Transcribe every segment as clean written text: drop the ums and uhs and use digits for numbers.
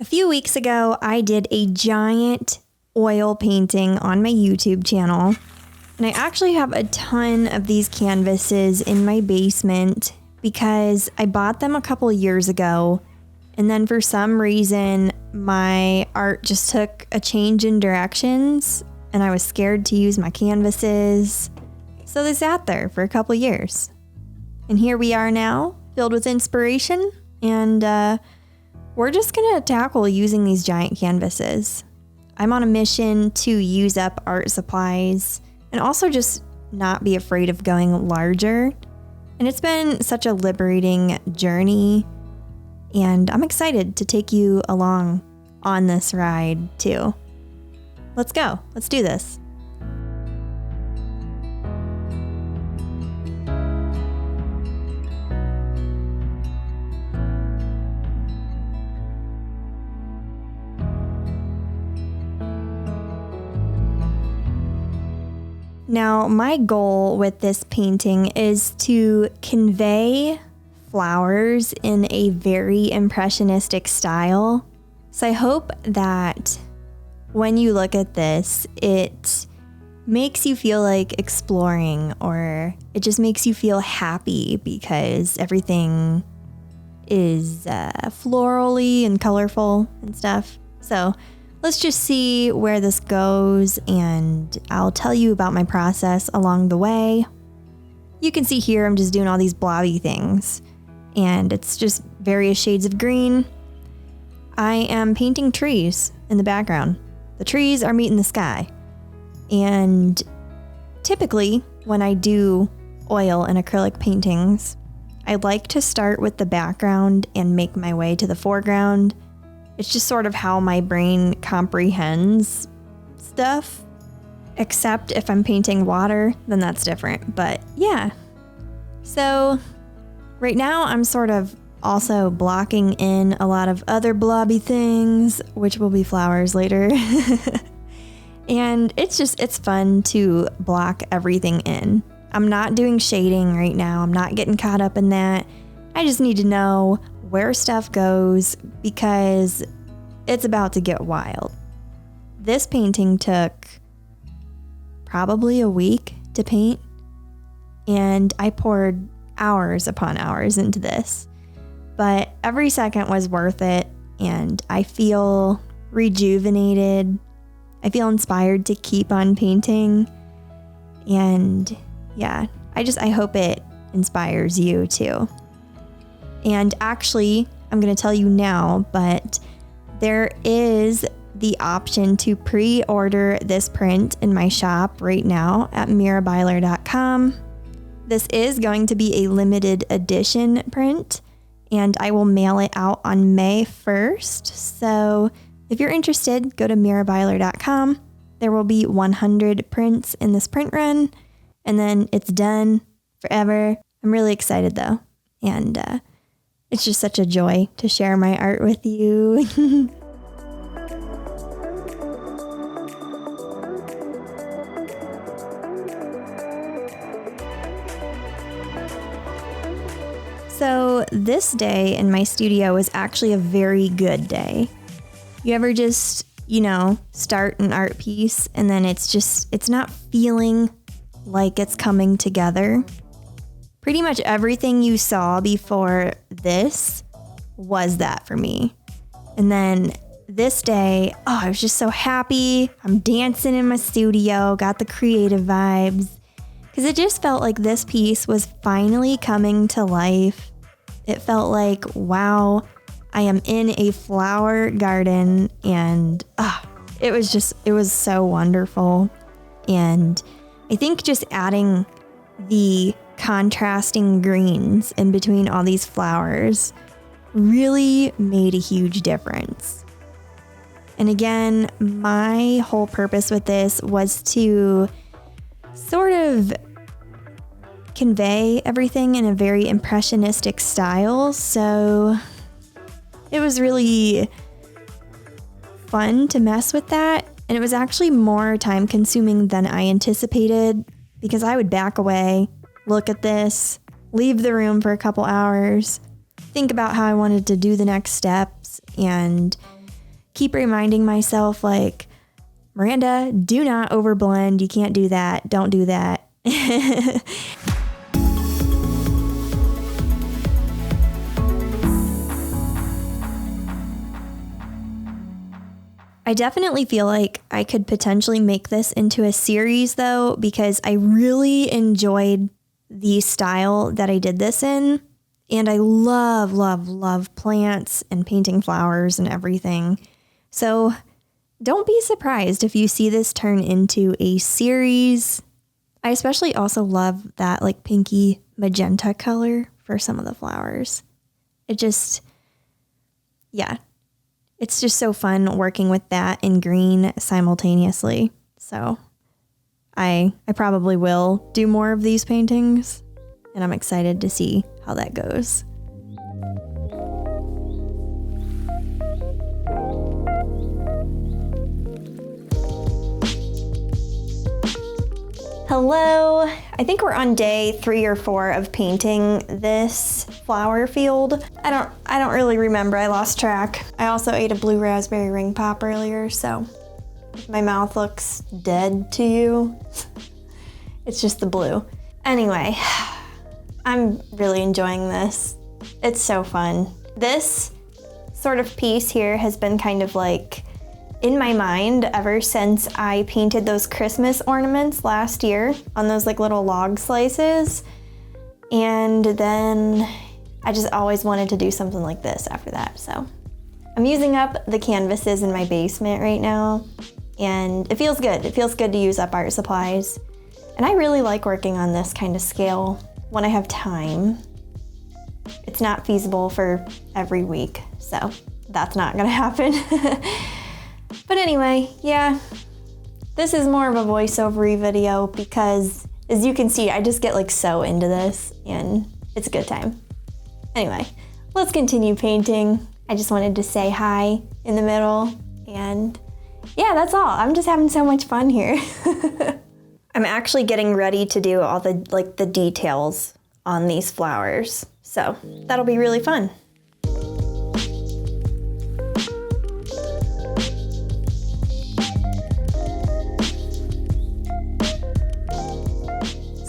A few weeks ago, I did a giant oil painting on my YouTube channel, and I actually have a ton of these canvases in my basement because I bought them a couple years ago, and then for some reason, my art just took a change in directions, and I was scared to use my canvases, so they sat there for a couple years. And here we are now, filled with inspiration, and we're just gonna tackle using these giant canvases. I'm on a mission to use up art supplies and also just not be afraid of going larger. And it's been such a liberating journey, and I'm excited to take you along on this ride too. Let's go. Let's do this. Now, my goal with this painting is to convey flowers in a very impressionistic style. So I hope that when you look at this, it makes you feel like exploring, or it just makes you feel happy because everything is florally and colorful and stuff. So let's just see where this goes, and I'll tell you about my process along the way. You can see here I'm just doing all these blobby things, and it's just various shades of green. I am painting trees in the background. The trees are meeting the sky. And typically when I do oil and acrylic paintings, I like to start with the background and make my way to the foreground. It's just sort of how my brain comprehends stuff, except if I'm painting water, then that's different. But yeah, so right now I'm sort of also blocking in a lot of other blobby things, which will be flowers later. And it's fun to block everything in. I'm not doing shading right now. I'm not getting caught up in that. I just need to know where stuff goes because it's about to get wild. This painting took probably a week to paint, and I poured hours upon hours into this, but every second was worth it, and I feel rejuvenated. I feel inspired to keep on painting, and yeah, I hope it inspires you too. And actually, I'm going to tell you now, but there is the option to pre-order this print in my shop right now at mirabyler.com. This is going to be a limited edition print, and I will mail it out on May 1st. So if you're interested, go to mirabyler.com. There will be 100 prints in this print run, and then it's done forever. I'm really excited though, and it's just such a joy to share my art with you. So this day in my studio was actually a very good day. You ever just, start an art piece and then it's not feeling like it's coming together? Pretty much everything you saw before this was that for me. And then this day, I was just so happy. I'm dancing in my studio, got the creative vibes, because it just felt like this piece was finally coming to life. It felt like, wow, I am in a flower garden, and it was so wonderful. And I think just adding the contrasting greens in between all these flowers really made a huge difference. And again, my whole purpose with this was to sort of convey everything in a very impressionistic style. So it was really fun to mess with that. And it was actually more time consuming than I anticipated, because I would back away, look at this, leave the room for a couple hours, think about how I wanted to do the next steps, and keep reminding myself like, Miranda, do not overblend. You can't do that. Don't do that. I definitely feel like I could potentially make this into a series though, because I really enjoyed the style that I did this in. And I love, love, love plants and painting flowers and everything. So don't be surprised if you see this turn into a series. I especially also love that like pinky magenta color for some of the flowers. It just, yeah. It's just so fun working with that and green simultaneously. So I probably will do more of these paintings, and I'm excited to see how that goes. Hello. I think we're on day 3 or 4 of painting this flower field. I don't really remember. I lost track. I also ate a blue raspberry ring pop earlier, so if my mouth looks dead to you, it's just the blue. Anyway, I'm really enjoying this. It's so fun. This sort of piece here has been kind of like in my mind ever since I painted those Christmas ornaments last year on those like little log slices. And then I just always wanted to do something like this after that. So I'm using up the canvases in my basement right now, and it feels good. It feels good to use up art supplies. And I really like working on this kind of scale when I have time. It's not feasible for every week, so that's not gonna happen. But anyway, yeah, this is more of a voiceover-y video because as you can see, I just get like so into this and it's a good time. Anyway, let's continue painting. I just wanted to say hi in the middle, and yeah, that's all. I'm just having so much fun here. I'm actually getting ready to do all the details on these flowers, so that'll be really fun.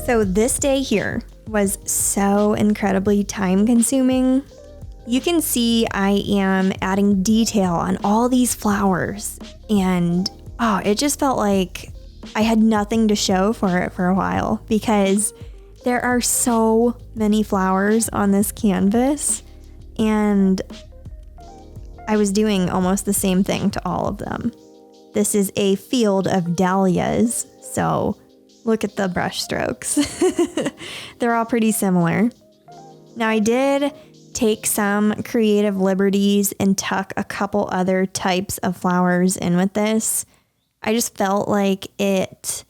So this day here was so incredibly time consuming. You can see I am adding detail on all these flowers, and it just felt like I had nothing to show for it for a while because there are so many flowers on this canvas, and I was doing almost the same thing to all of them. This is a field of dahlias, so look at the brush strokes. They're all pretty similar. Now I did take some creative liberties and tuck a couple other types of flowers in with this. I just felt like it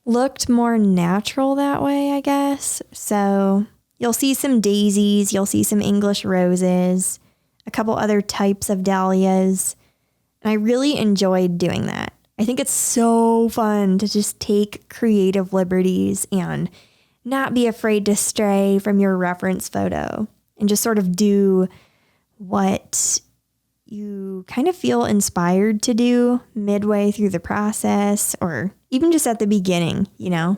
looked more natural that way, I guess. So you'll see some daisies, you'll see some English roses, a couple other types of dahlias. And I really enjoyed doing that. I think it's so fun to just take creative liberties and not be afraid to stray from your reference photo and just sort of do what you kind of feel inspired to do midway through the process or even just at the beginning, you know?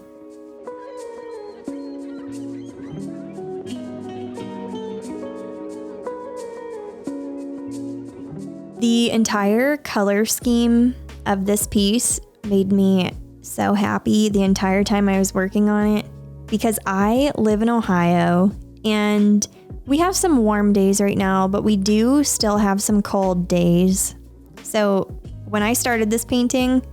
The entire color scheme of this piece made me so happy the entire time I was working on it because I live in Ohio and we have some warm days right now, but we do still have some cold days. So when I started this painting,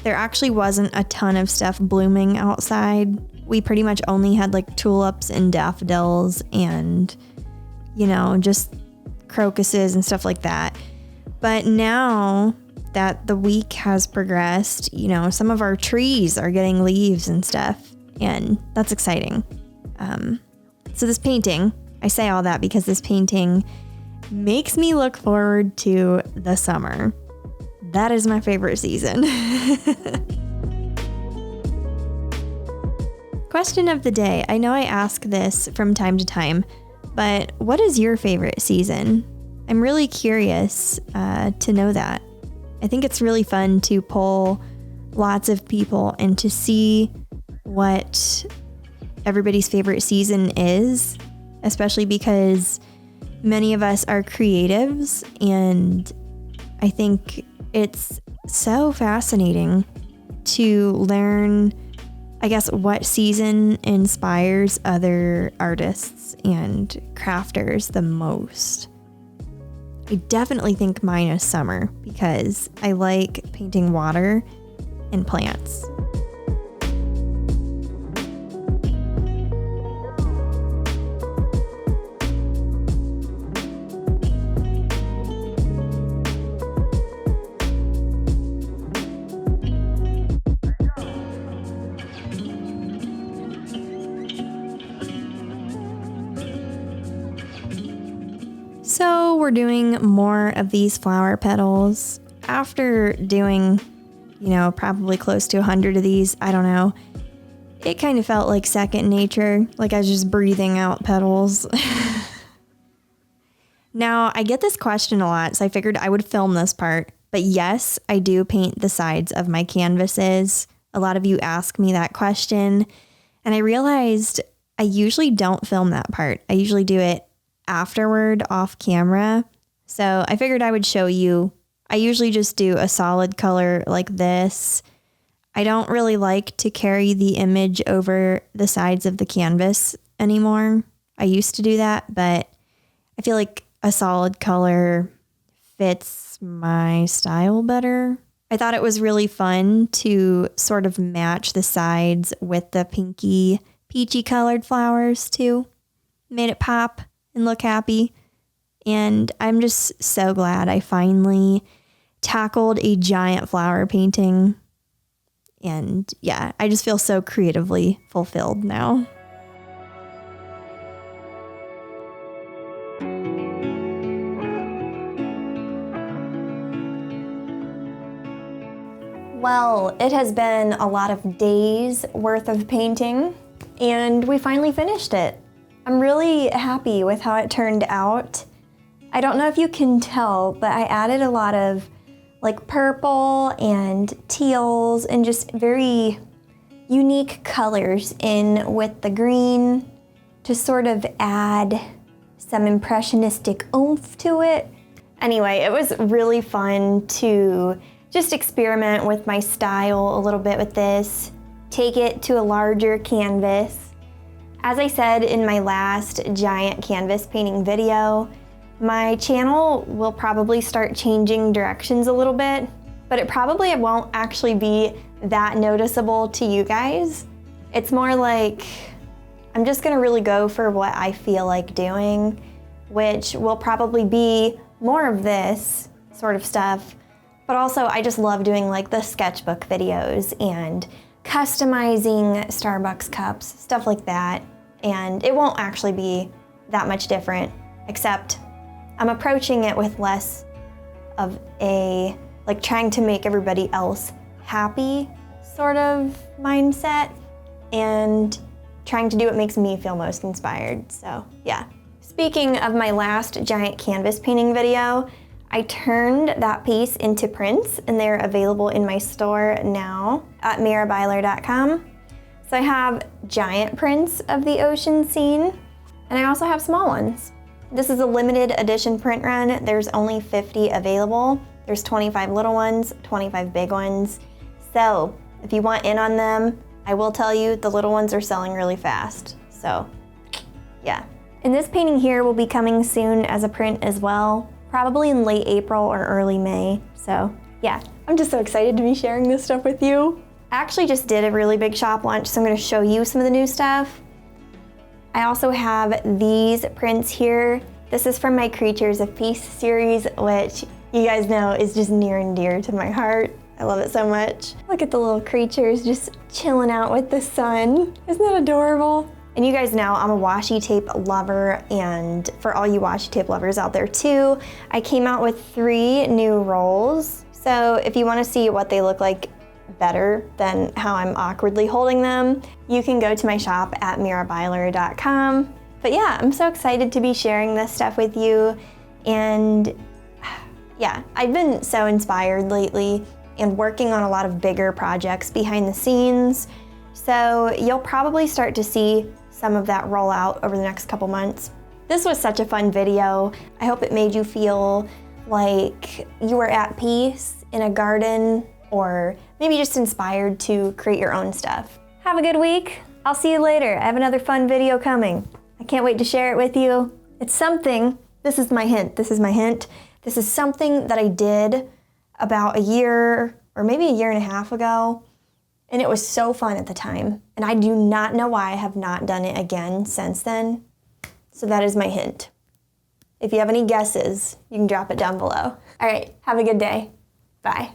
there actually wasn't a ton of stuff blooming outside. We pretty much only had like tulips and daffodils and, you know, just crocuses and stuff like that. But now that the week has progressed, you know, some of our trees are getting leaves and stuff, and that's exciting. So this painting, I say all that because this painting makes me look forward to the summer. That is my favorite season. Question of the day. I know I ask this from time to time, but what is your favorite season? I'm really curious to know that. I think it's really fun to poll lots of people and to see what everybody's favorite season is, especially because many of us are creatives, and I think it's so fascinating to learn, I guess, what season inspires other artists and crafters the most. I definitely think mine is summer because I like painting water and plants. So we're doing more of these flower petals. After doing, probably close to 100 of these, I don't know, it kind of felt like second nature, like I was just breathing out petals. Now, I get this question a lot, so I figured I would film this part. But yes, I do paint the sides of my canvases. A lot of you ask me that question, and I realized I usually don't film that part. I usually do it afterward off camera. So I figured I would show you. I usually just do a solid color like this. I don't really like to carry the image over the sides of the canvas anymore. I used to do that, but I feel like a solid color fits my style better. I thought it was really fun to sort of match the sides with the pinky, peachy colored flowers too. Made it pop and look happy. And I'm just so glad I finally tackled a giant flower painting. And yeah, I just feel so creatively fulfilled now. Well, it has been a lot of days worth of painting, and we finally finished it. I'm really happy with how it turned out. I don't know if you can tell, but I added a lot of like purple and teals and just very unique colors in with the green to sort of add some impressionistic oomph to it. Anyway, it was really fun to just experiment with my style a little bit with this, take it to a larger canvas. As I said in my last giant canvas painting video, my channel will probably start changing directions a little bit, but it probably won't actually be that noticeable to you guys. It's more like I'm just gonna really go for what I feel like doing, which will probably be more of this sort of stuff. But also, I just love doing like the sketchbook videos and customizing Starbucks cups, stuff like that. And it won't actually be that much different, except I'm approaching it with less of a, like trying to make everybody else happy sort of mindset and trying to do what makes me feel most inspired, so yeah. Speaking of my last giant canvas painting video, I turned that piece into prints, and they're available in my store now at mirabyler.com. So I have giant prints of the ocean scene, and I also have small ones. This is a limited edition print run. There's only 50 available. There's 25 little ones, 25 big ones. So if you want in on them, I will tell you the little ones are selling really fast. So yeah. And this painting here will be coming soon as a print as well. Probably in late April or early May. So yeah, I'm just so excited to be sharing this stuff with you. I actually just did a really big shop launch, so I'm gonna show you some of the new stuff. I also have these prints here. This is from my Creatures of Peace series, which you guys know is just near and dear to my heart. I love it so much. Look at the little creatures just chilling out with the sun. Isn't that adorable? And you guys know I'm a washi tape lover, and for all you washi tape lovers out there too, I came out with 3 new rolls. So if you want to see what they look like better than how I'm awkwardly holding them, you can go to my shop at mirabyler.com. But yeah, I'm so excited to be sharing this stuff with you, And yeah, I've been so inspired lately and working on a lot of bigger projects behind the scenes. So you'll probably start to see some of that roll out over the next couple months. This was such a fun video. I hope it made you feel like you were at peace in a garden, or maybe just inspired to create your own stuff. Have a good week. I'll see you later. I have another fun video coming. I can't wait to share it with you. It's something, this is my hint. This is something that I did about a year or maybe a year and a half ago, and it was so fun at the time. And I do not know why I have not done it again since then. So that is my hint. If you have any guesses, you can drop it down below. All right, have a good day. Bye.